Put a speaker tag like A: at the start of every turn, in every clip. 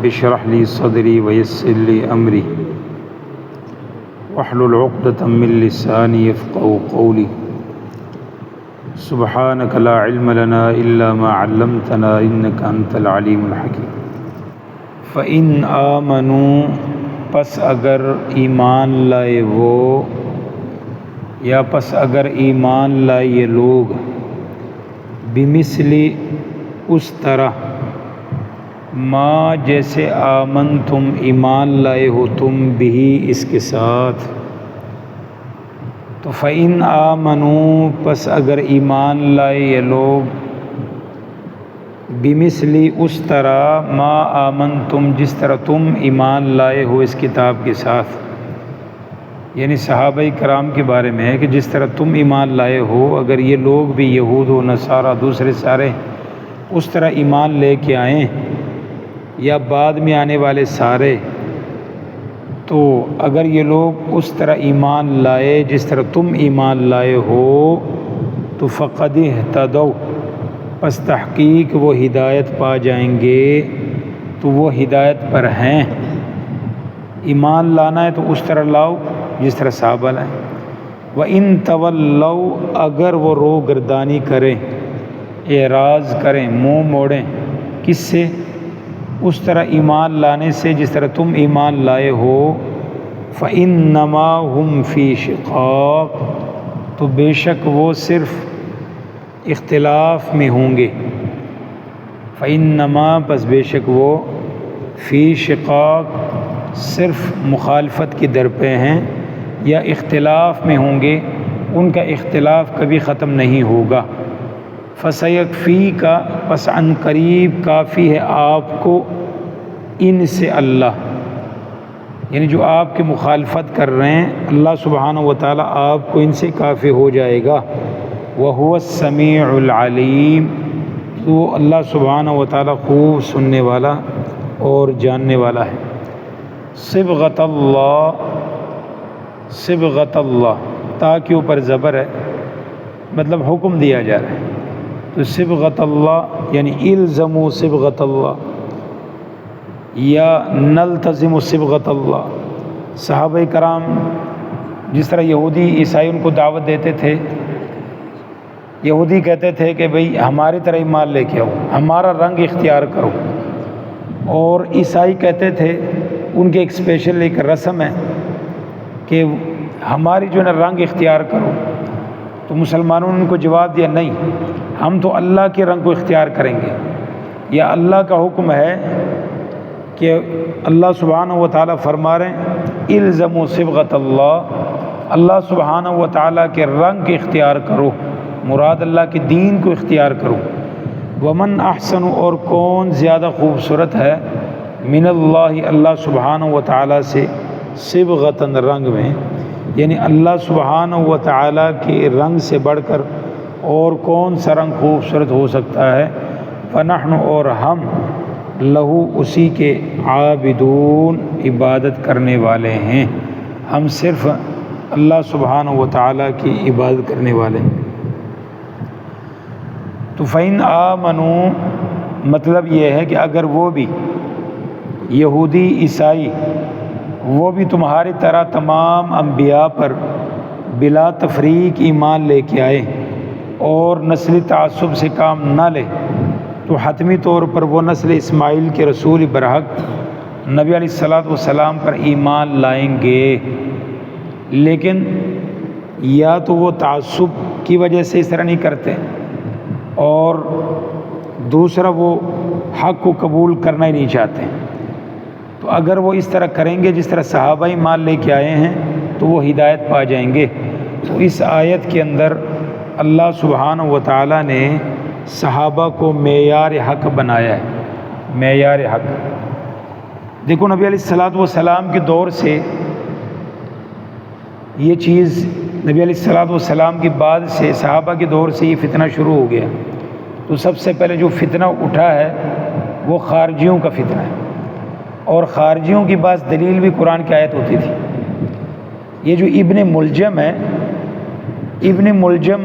A: رب اشرح لي صدري ويسر لي أمري واحلل عقدة من لساني يفقهوا قولي سبحانك لا علم لنا إلا ما علمتنا إنك أنت العليم الحكيم فإن آمنوا پس اگر ایمان لائے وہ یا پس اگر ایمان لائے یہ لوگ بمثل اس طرح ما جیسے آمن تم ایمان لائے ہو تم بھی اس کے ساتھ تو فإن آمنوا پس اگر ایمان لائے یہ لوگ بمثل اس طرح ما آمن تم جس طرح تم ایمان لائے ہو اس کتاب کے ساتھ، یعنی صحابہ کرام کے بارے میں ہے کہ جس طرح تم ایمان لائے ہو اگر یہ لوگ بھی یہود و نصارہ دوسرے سارے اس طرح ایمان لے کے آئیں یا بعد میں آنے والے سارے، تو اگر یہ لوگ اس طرح ایمان لائے جس طرح تم ایمان لائے ہو تو فقد اہتدوا پس تحقیق وہ ہدایت پا جائیں گے، تو وہ ہدایت پر ہیں۔ ایمان لانا ہے تو اس طرح لاؤ جس طرح صحابہ لائیں۔ وَإِن تَوَلَّوْا اگر وہ رو گردانی کریں، اعراض کریں، منہ موڑیں، کس سے؟ اس طرح ایمان لانے سے جس طرح تم ایمان لائے ہو، فَإِنَّمَا هُمْ فِي شِقَاقٍ تو بے شک وہ صرف اختلاف میں ہوں گے۔ فَإِنَّمَا پس بے شک وہ فی شقاق صرف مخالفت کی در پہ ہیں یا اختلاف میں ہوں گے، ان کا اختلاف کبھی ختم نہیں ہوگا۔ فَسَيَكْفِيكَ پس عن قریب کافی ہے آپ کو ان سے اللہ، یعنی جو آپ کے مخالفت کر رہے ہیں اللہ سبحانہ و تعالیٰ آپ کو ان سے کافی ہو جائے گا۔ وَهُوَ السَّمِيعُ الْعَلِيمُ تو اللہ سبحانہ و تعالیٰ خوب سننے والا اور جاننے والا ہے۔ صبغۃ اللہ، صبغۃ اللہ تا کے اوپر زبر ہے، مطلب حکم دیا جا رہا ہے، تو صبغۃ اللہ یعنی الزموا صبغۃ اللہ یا نلتزم صبغۃ اللہ۔ صحابہ کرام جس طرح یہودی عیسائی ان کو دعوت دیتے تھے، یہودی کہتے تھے کہ بھئی ہماری طرح ایمان لے کے آؤ، ہمارا رنگ اختیار کرو، اور عیسائی کہتے تھے ان کے ایک اسپیشل ایک رسم ہے کہ ہماری جو ہے نا رنگ اختیار کرو، تو مسلمانوں نے ان کو جواب دیا نہیں، ہم تو اللہ کے رنگ کو اختیار کریں گے، یا اللہ کا حکم ہے کہ اللہ سبحانہ و تعالیٰ فرما رہے ہیں الزموا صبغۃ اللہ، اللہ سبحانہ و تعالیٰ کے رنگ کے اختیار کرو، مراد اللہ کے دین کو اختیار کرو۔ ومن احسن اور کون زیادہ خوبصورت ہے من اللہ اللہ سبحانہ و تعالیٰ سے صبغۃً رنگ میں، یعنی اللہ سبحانہ و تعالیٰ کے رنگ سے بڑھ کر اور کون سا رنگ خوبصورت ہو سکتا ہے۔ فنحن اور ہم لہو اسی کے عابدون عبادت کرنے والے ہیں، ہم صرف اللہ سبحانہ و تعالیٰ کی عبادت کرنے والے ہیں۔ تو فَإِنْ آمَنُوا مطلب یہ ہے کہ اگر وہ بھی یہودی عیسائی وہ بھی تمہاری طرح تمام انبیاء پر بلا تفریق ایمان لے کے آئے اور نسلی تعصب سے کام نہ لے، تو حتمی طور پر وہ نسل اسماعیل کے رسول برحق نبی علیہ الصلوۃ والسلام پر ایمان لائیں گے، لیکن یا تو وہ تعصب کی وجہ سے اس طرح نہیں کرتے، اور دوسرا وہ حق کو قبول کرنا ہی نہیں چاہتے، تو اگر وہ اس طرح کریں گے جس طرح صحابہ ایمان لے کے آئے ہیں تو وہ ہدایت پا جائیں گے۔ تو اس آیت کے اندر اللہ سبحانہ و تعالیٰ نے صحابہ کو معیار حق بنایا ہے، معیار حق۔ دیکھو نبی علیہ الصلوۃ والسلام کے دور سے یہ چیز، نبی علیہ الصلوۃ والسلام کے بعد سے صحابہ کے دور سے یہ فتنہ شروع ہو گیا، تو سب سے پہلے جو فتنہ اٹھا ہے وہ خارجیوں کا فتنہ ہے، اور خارجیوں کی بعض دلیل بھی قرآن کی آیت ہوتی تھی۔ یہ جو ابن ملجم ہے، ابن ملجم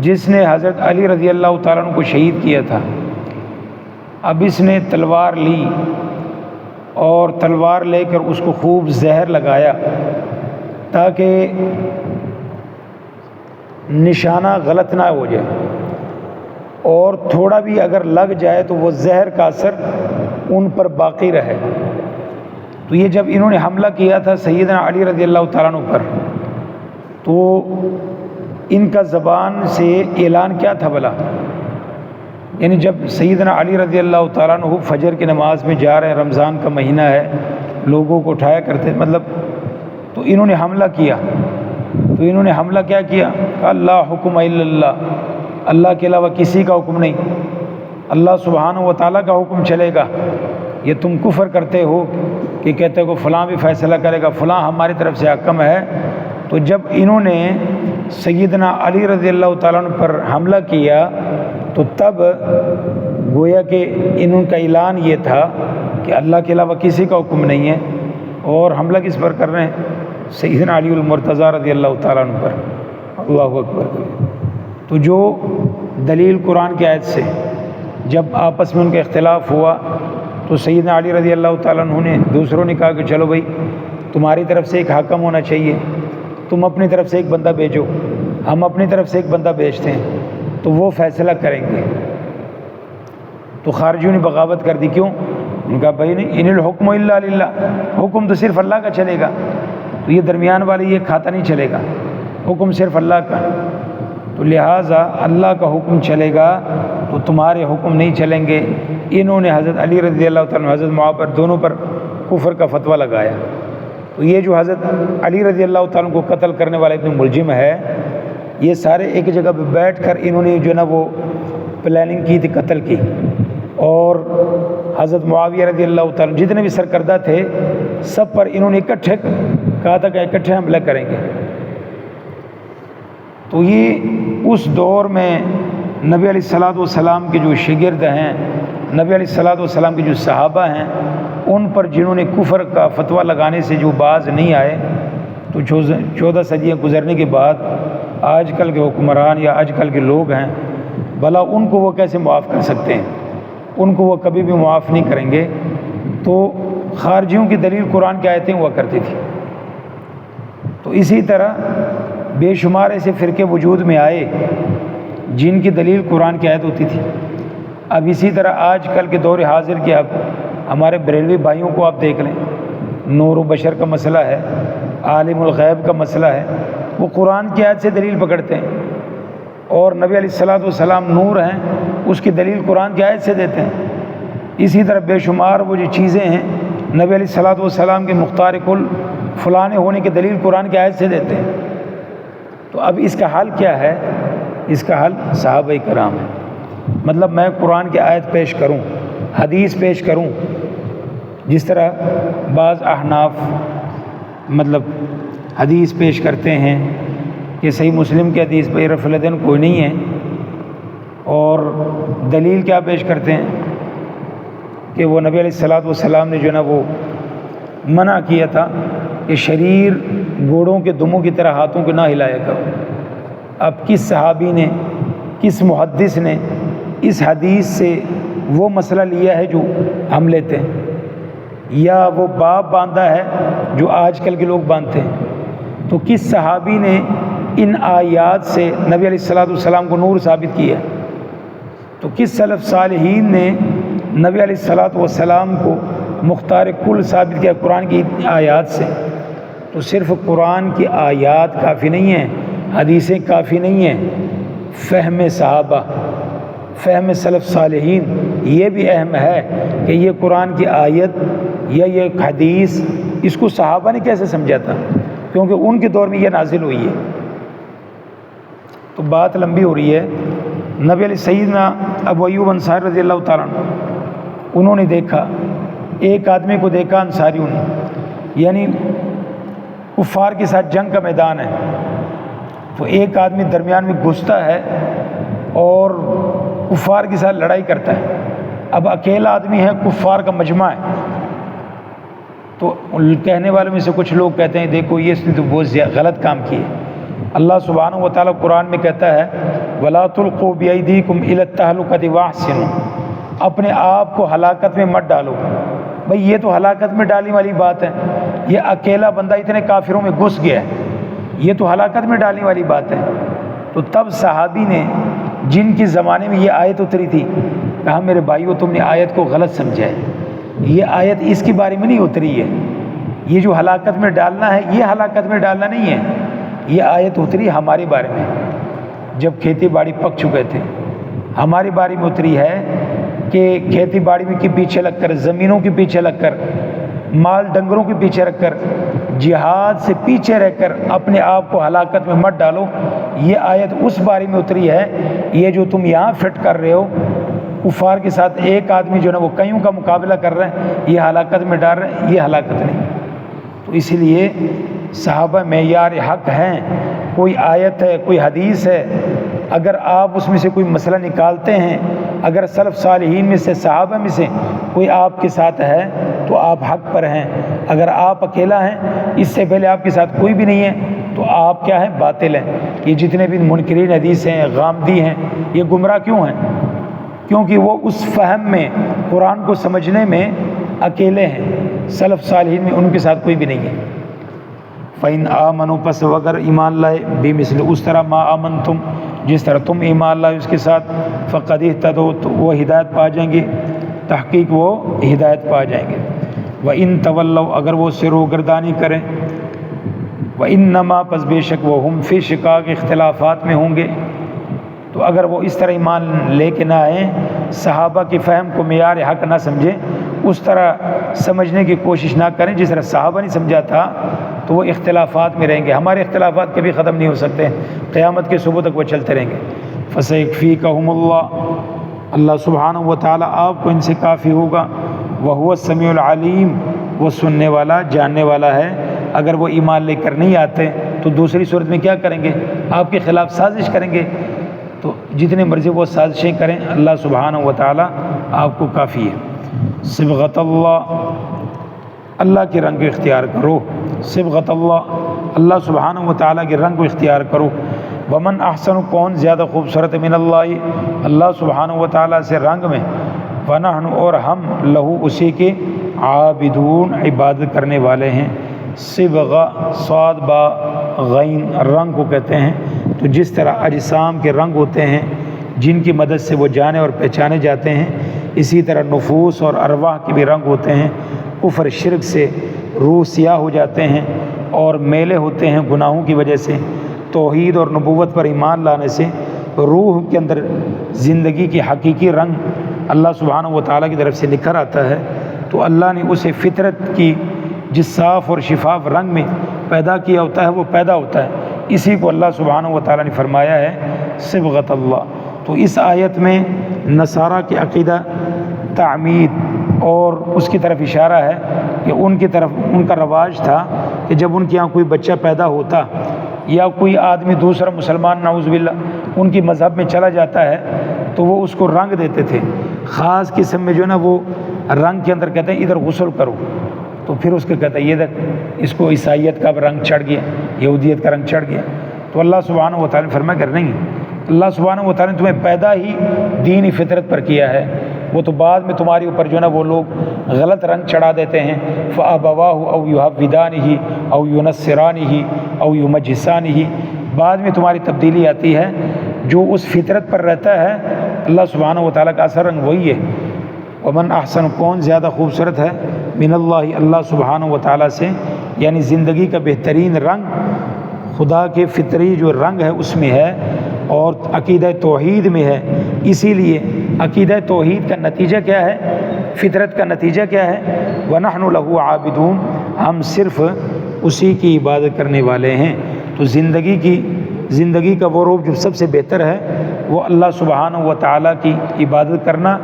A: جس نے حضرت علی رضی اللہ تعالیٰ عنہ کو شہید کیا تھا، اب اس نے تلوار لی اور تلوار لے کر اس کو خوب زہر لگایا تاکہ نشانہ غلط نہ ہو جائے، اور تھوڑا بھی اگر لگ جائے تو وہ زہر کا اثر ان پر باقی رہے۔ تو یہ جب انہوں نے حملہ کیا تھا سیدنا علی رضی اللہ تعالیٰ عنہ پر، تو ان کا زبان سے اعلان کیا تھا بھلا؟ یعنی جب سیدنا علی رضی اللہ تعالیٰ عنہ فجر کی نماز میں جا رہے ہیں، رمضان کا مہینہ ہے، لوگوں کو اٹھایا کرتے مطلب، تو انہوں نے حملہ کیا، تو انہوں نے حملہ کیا کیا؟ کہا لا حکم الا اللہ، اللہ کے علاوہ کسی کا حکم نہیں، اللہ سبحانہ و تعالیٰ کا حکم چلے گا۔ یہ تم کفر کرتے ہو کہ کہتے ہو کہ فلاں بھی فیصلہ کرے گا، فلاں ہماری طرف سے حکم ہے۔ تو جب انہوں نے سیدنا علی رضی اللہ تعالیٰ عنہ پر حملہ کیا تو تب گویا کہ انہوں کا اعلان یہ تھا کہ اللہ کے علاوہ کسی کا حکم نہیں ہے، اور حملہ کس پر کر رہے ہیں؟ سیدنا علی المرتضیٰ رضی اللہ تعالیٰ عنہ پر۔ اللہ اکبر۔ تو جو دلیل قرآن کی آیت سے جب آپس میں ان کا اختلاف ہوا تو سیدنا علی رضی اللہ تعالیٰ عنہ نے دوسروں نے کہا کہ چلو بھائی تمہاری طرف سے ایک حاکم ہونا چاہیے، تم اپنی طرف سے ایک بندہ بھیجو، ہم اپنی طرف سے ایک بندہ بھیجتے ہیں تو وہ فیصلہ کریں گے۔ تو خارجیوں نے بغاوت کر دی، کیوں؟ ان کا بھائی نہیں، ان الحکم الا للہ، حکم تو صرف اللہ کا چلے گا، تو یہ درمیان والے یہ کھاتا نہیں چلے گا، حکم صرف اللہ کا، تو لہٰذا اللہ کا حکم چلے گا تو تمہارے حکم نہیں چلیں گے۔ انہوں نے حضرت علی رضی اللہ تعالیٰ حضرت معاویہ پر دونوں پر کفر کا فتویٰ لگایا۔ تو یہ جو حضرت علی رضی اللہ تعالیٰ کو قتل کرنے والا اتنے ملزم ہے، یہ سارے ایک جگہ پہ بیٹھ کر انہوں نے جو ہے نا وہ پلاننگ کی تھی قتل کی، اور حضرت معاویہ رضی اللہ تعالیٰ جتنے بھی سرکردہ تھے سب پر انہوں نے اکٹھے کہا تھا کہ اکٹھے حملہ کریں گے۔ تو یہ اس دور میں نبی علیہ الصلوۃ والسلام کے جو شاگرد ہیں، نبی علیہ الصلوۃ والسلام کے جو صحابہ ہیں، ان پر جنہوں نے کفر کا فتویٰ لگانے سے جو باز نہیں آئے، تو 14 صدیاں گزرنے کے بعد آج کل کے حکمران یا آج کل کے لوگ ہیں، بھلا ان کو وہ کیسے معاف کر سکتے ہیں؟ ان کو وہ کبھی بھی معاف نہیں کریں گے۔ تو خارجیوں کی دلیل قرآن کی آیتیں ہوا کرتی تھی۔ تو اسی طرح بے شمار ایسے فرقے وجود میں آئے جن کی دلیل قرآن کی آیت ہوتی تھی۔ اب اسی طرح آج کل کے دور حاضر کے اب ہمارے بریلوی بھائیوں کو آپ دیکھ لیں، نور و بشر کا مسئلہ ہے، عالم الغیب کا مسئلہ ہے، وہ قرآن کی آیت سے دلیل پکڑتے ہیں، اور نبی علیہ الصلوۃ والسلام نور ہیں، اس کی دلیل قرآن کی آیت سے دیتے ہیں۔ اسی طرح بے شمار وہ جو چیزیں ہیں نبی علیہ الصلوۃ والسلام کے مختار کل فلانے ہونے کی دلیل قرآن کی آیت سے دیتے ہیں۔ تو اب اس کا حل کیا ہے؟ اس کا حل صحابہ کرام ہے۔ مطلب میں قرآن کی آیت پیش کروں، حدیث پیش کروں، جس طرح بعض احناف مطلب حدیث پیش کرتے ہیں کہ صحیح مسلم کی حدیث پہ رفع الیدین کوئی نہیں ہے، اور دلیل کیا پیش کرتے ہیں کہ وہ نبی علیہ الصلوۃ والسلام نے جو ہے نا وہ منع کیا تھا کہ شریر گھوڑوں کے دموں کی طرح ہاتھوں کو نہ ہلایا کرو۔ اب کس صحابی نے، کس محدث نے اس حدیث سے وہ مسئلہ لیا ہے جو ہم لیتے ہیں، یا وہ باب باندھا ہے جو آج کل کے لوگ باندھتے ہیں؟ تو کس صحابی نے ان آیات سے نبی علیہ الصلوۃ والسلام کو نور ثابت کیا؟ تو کس سلف صالحین نے نبی علیہ الصلوۃ والسلام کو مختار کل ثابت کیا قرآن کی آیات سے؟ تو صرف قرآن کی آیات کافی نہیں ہیں، حدیثیں کافی نہیں ہیں، فہم صحابہ، فہم سلف صالحین یہ بھی اہم ہے کہ یہ قرآن کی آیت یا یہ حدیث اس کو صحابہ نے کیسے سمجھا تھا، کیونکہ ان کے دور میں یہ نازل ہوئی ہے۔ تو بات لمبی ہو رہی ہے۔ نبی علیہ سیدنا ابو ایوب انصاری رضی اللہ تعالیٰ عنہ، انہوں نے دیکھا، ایک آدمی کو دیکھا انصاریوں نے، یعنی کفار کے ساتھ جنگ کا میدان ہے، تو ایک آدمی درمیان میں گھستا ہے اور کفار کے ساتھ لڑائی کرتا ہے۔ اب اکیلا آدمی ہے، کفار کا مجمع ہے، تو کہنے والوں میں سے کچھ لوگ کہتے ہیں دیکھو یہ اس نے تو بہت غلط کام کیے۔ اللہ سبحانہ و تعالیٰ قرآن میں کہتا ہے وَلَا تُلْقُوا بِأَيْدِيكُمْ إِلَى التَّهْلُكَةِ وَأَحْسِنُوا، اپنے آپ کو ہلاکت میں مت ڈالو، بھئی یہ تو ہلاکت میں ڈالنے والی بات ہے، یہ اکیلا بندہ اتنے کافروں میں گھس گیا ہے، یہ تو ہلاکت میں ڈالنے والی بات ہے۔ تو تب صحابی نے جن کے زمانے میں یہ آیت اتری تھی کہا میرے بھائیو تم نے آیت کو غلط سمجھا ہے، یہ آیت اس کے بارے میں نہیں اتری ہے، یہ جو ہلاکت میں ڈالنا ہے یہ ہلاکت میں ڈالنا نہیں ہے، یہ آیت اتری ہمارے بارے میں جب کھیتی باڑی پک چکے تھے، ہمارے بارے میں اتری ہے کہ کھیتی باڑی کے پیچھے لگ کر، زمینوں کے پیچھے لگ کر، مال ڈنگروں کے پیچھے رکھ کر، جہاد سے پیچھے رہ کر اپنے آپ کو ہلاکت میں مت ڈالو، یہ آیت اس بارے میں اتری ہے۔ یہ جو تم یہاں فٹ کر رہے ہو کفار کے ساتھ، ایک آدمی جو ہے نا وہ کئیوں کا مقابلہ کر رہے ہیں، یہ ہلاکت میں ڈال رہے ہیں، یہ ہلاکت نہیں۔ تو اس لیے صحابہ معیار حق ہیں، کوئی آیت ہے، کوئی حدیث ہے، اگر آپ اس میں سے کوئی مسئلہ نکالتے ہیں، اگر سلف صالحین میں سے، صحابہ میں سے کوئی آپ کے ساتھ ہے تو آپ حق پر ہیں، اگر آپ اکیلا ہیں، اس سے پہلے آپ کے ساتھ کوئی بھی نہیں ہے تو آپ کیا ہیں؟ باطل ہیں۔ یہ جتنے بھی منکرین حدیث ہیں، غامدی ہیں، یہ گمراہ کیوں ہیں؟ کیونکہ وہ اس فہم میں، قرآن کو سمجھنے میں اکیلے ہیں، سلف صالحین میں ان کے ساتھ کوئی بھی نہیں ہے۔ فَإِنْ آمَنُوا پس اگر ایمان لائے، بِمِثْلِ اس طرح ما آمنتم جس طرح تم ایمان لائے اس کے ساتھ، فَقَدْ اهْتَدَوْا تو وہ ہدایت پا جائیں گے، تحقیق وہ ہدایت پا جائیں گے۔ وَإِن تَوَلَّوْا اگر وہ سے روگردانی کریں، وَإِنَّمَا پس بے شک وہ ہم فی شقاق اختلافات میں ہوں گے، تو اگر وہ اس طرح ایمان لے کے نہ آئیں، صحابہ کی فہم کو معیار حق نہ سمجھیں، اس طرح سمجھنے کی کوشش نہ کریں جس طرح صحابہ نے سمجھا تھا، تو وہ اختلافات میں رہیں گے۔ ہمارے اختلافات کبھی ختم نہیں ہو سکتے، قیامت کے صبح تک وہ چلتے رہیں گے۔ فَسَيَكْفِيكَهُمُ اللَّهُ اللہ سبحانہ و تعالیٰ آپ کو ان سے کافی ہوگا، وَهُوَ السَّمِيعُ الْعَلِيمُ وہ سننے والا جاننے والا ہے۔ اگر وہ ایمان لے کر نہیں آتے تو دوسری صورت میں کیا کریں گے؟ آپ کے خلاف سازش کریں گے، تو جتنے مرضی وہ سازشیں کریں، اللہ سبحانہ و تعالیٰ آپ کو کافی ہے۔ صبغۃ اللہ اللہ کے رنگ کو اختیار کرو، صبغۃ اللہ اللہ سبحانہ و تعالیٰ کے رنگ کو اختیار کرو۔ ومن احسن کون زیادہ خوبصورت من اللہ اللہ سبحانہ و تعالیٰ سے رنگ میں، ونحن اور ہم لہو اسی کے عابدون عبادت کرنے والے ہیں۔ صبغہ صاد با غین رنگ کو کہتے ہیں۔ تو جس طرح اجسام کے رنگ ہوتے ہیں جن کی مدد سے وہ جانے اور پہچانے جاتے ہیں، اسی طرح نفوس اور ارواح کے بھی رنگ ہوتے ہیں۔ کفر شرک سے روح سیاہ ہو جاتے ہیں اور میلے ہوتے ہیں گناہوں کی وجہ سے، توحید اور نبوت پر ایمان لانے سے روح کے اندر زندگی کی حقیقی رنگ اللہ سبحانہ و تعالیٰ کی طرف سے نکھر آتا ہے۔ تو اللہ نے اسے فطرت کی جس صاف اور شفاف رنگ میں پیدا کیا ہوتا ہے وہ پیدا ہوتا ہے، اسی کو اللہ سبحانہ و تعالیٰ نے فرمایا ہے صبغۃ اللہ۔ تو اس آیت میں نصارہ کی عقیدہ تعمید اور اس کی طرف اشارہ ہے کہ ان کی طرف ان کا رواج تھا کہ جب ان کے یہاں کوئی بچہ پیدا ہوتا یا کوئی آدمی دوسرا مسلمان نعوذ باللہ ان کی مذہب میں چلا جاتا ہے تو وہ اس کو رنگ دیتے تھے، خاص قسم میں جو ہے نا وہ رنگ کے اندر کہتے ہیں ادھر غسل کرو، تو پھر اس کو کہتا ہے یہ دیکھ اس کو عیسائیت کا رنگ چڑھ گیا، یہودیت کا رنگ چڑھ گیا۔ تو اللہ سبحانہ و تعالیٰ نے فرمایا کہ نہیں، اللہ سبحانہ و تعالیٰ نے تمہیں پیدا ہی دینی فطرت پر کیا ہے، وہ تو بعد میں تمہارے اوپر جو ہے نا وہ لوگ غلط رنگ چڑھا دیتے ہیں۔ فَأَبَوَاهُ أَوْ يُحَوِّدَانِهِ أَوْ يُنَصِّرَانِهِ أَوْ يُمَجِّسَانِهِ بعد میں تمہاری تبدیلی آتی ہے، جو اس فطرت پر رہتا ہے اللہ سبحانہ و تعالیٰ کا اثر رنگ وہی ہے۔ ومن احسن کون زیادہ خوبصورت ہے من اللہ اللہ سبحانہ و تعالیٰ سے، یعنی زندگی کا بہترین رنگ خدا کے فطری جو رنگ ہے اس میں ہے اور عقیدہ توحید میں ہے۔ اسی لیے عقیدہ توحید کا نتیجہ کیا ہے؟ فطرت کا نتیجہ کیا ہے؟ وَنَحْنُ لَهُ عَابِدُونَ ہم صرف اسی کی عبادت کرنے والے ہیں۔ تو زندگی کا وہ روپ جو سب سے بہتر ہے وہ اللہ سبحانہ و تعالیٰ کی عبادت کرنا،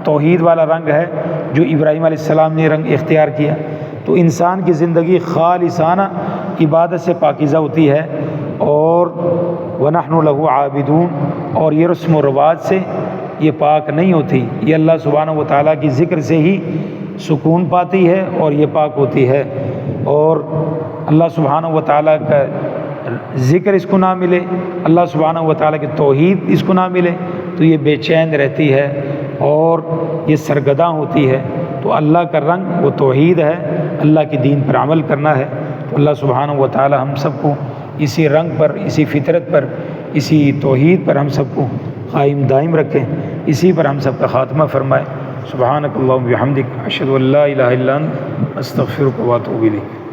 A: توحید والا رنگ ہے جو ابراہیم علیہ السلام نے رنگ اختیار کیا۔ تو انسان کی زندگی خالصانہ عبادت سے پاکیزہ ہوتی ہے، اور وَنَحْنُ لَهُ عَابِدُونَ اور یہ رسم و رواج سے یہ پاک نہیں ہوتی، یہ اللہ سبحانہ و تعالیٰ کی ذکر سے ہی سکون پاتی ہے اور یہ پاک ہوتی ہے۔ اور اللہ سبحانہ و تعالیٰ کا ذکر اس کو نہ ملے، اللہ سبحانہ و تعالیٰ کی توحید اس کو نہ ملے تو یہ بے چین رہتی ہے اور یہ سرگرداں ہوتی ہے۔ تو تو اللہ کا رنگ وہ توحید ہے، اللہ کے دین پر عمل کرنا ہے۔ تو اللہ سبحانہ و تعالی ہم سب کو اسی رنگ پر، اسی فطرت پر، اسی توحید پر ہم سب کو قائم دائم رکھیں، اسی پر ہم سب کا خاتمہ فرمائے۔ سبحانک اللہم و بحمدک، اشہد ان لا الہ الا انت، استغفرک و اتوب الیک۔